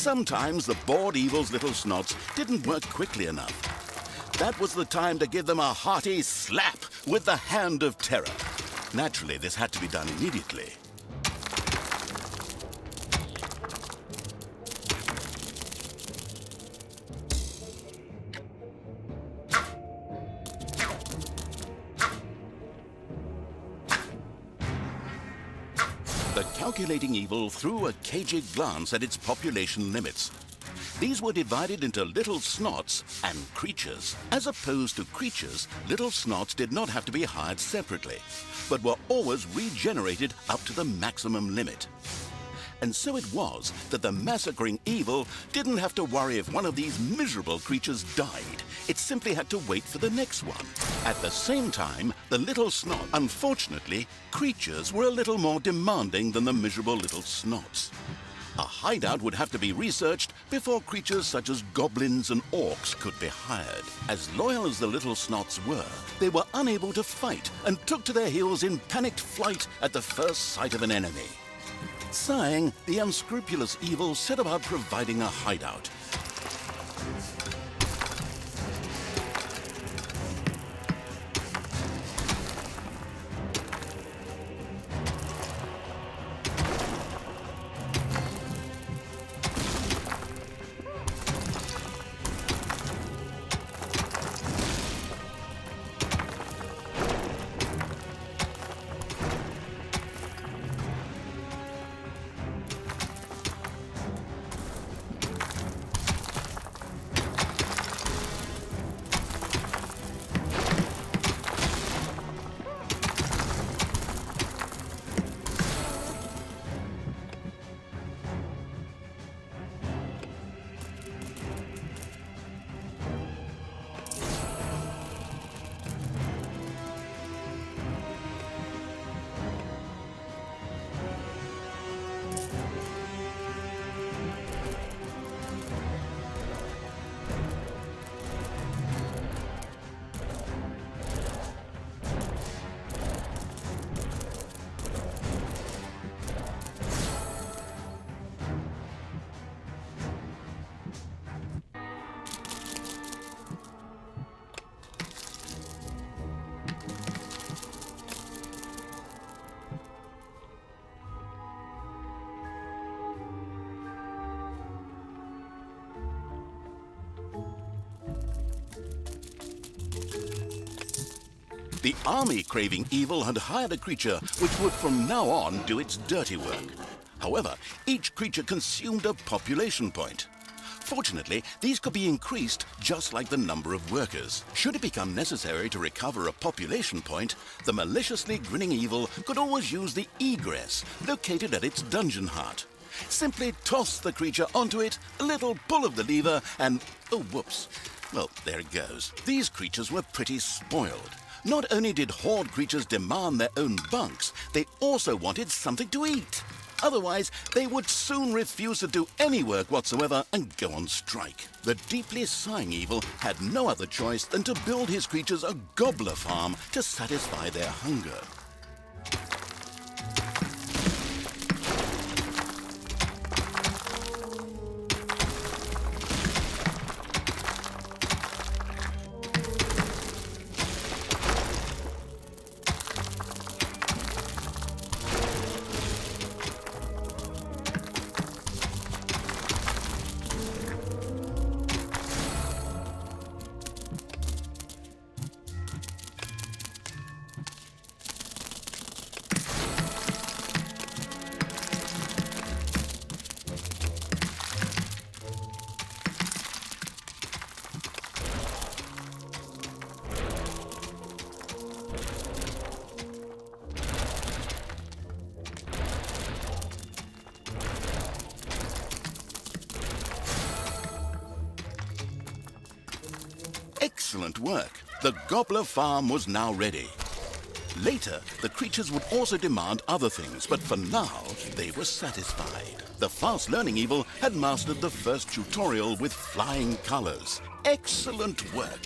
Sometimes the bored evil's little snots didn't work quickly enough. That was the time to give them a hearty slap with the hand of terror. Naturally, this had to be done immediately. The calculating evil threw a cagey glance at its population limits. These were divided into little snots and creatures. As opposed to creatures, little snots did not have to be hired separately, but were always regenerated up to the maximum limit. And so it was that the massacring evil didn't have to worry if one of these miserable creatures died. It simply had to wait for the next one. At the same time, the little snot. Unfortunately, creatures were a little more demanding than the miserable little snots. A hideout would have to be researched before creatures such as goblins and orcs could be hired. As loyal as the little snots were, they were unable to fight and took to their heels in panicked flight at the first sight of an enemy. Sighing, the unscrupulous evil set about providing a hideout. The army-craving evil had hired a creature which would from now on do its dirty work. However, each creature consumed a population point. Fortunately, these could be increased just like the number of workers. Should it become necessary to recover a population point, the maliciously grinning evil could always use the egress located at its dungeon heart. Simply toss the creature onto it, a little pull of the lever, and oh, whoops. Well, there it goes. These creatures were pretty spoiled. Not only did horde creatures demand their own bunks, they also wanted something to eat. Otherwise, they would soon refuse to do any work whatsoever and go on strike. The deeply sighing evil had no other choice than to build his creatures a gobbler farm to satisfy their hunger. Excellent work. The gobbler farm was now ready. Later, the creatures would also demand other things, but for now, they were satisfied. The fast-learning evil had mastered the first tutorial with flying colors. Excellent work.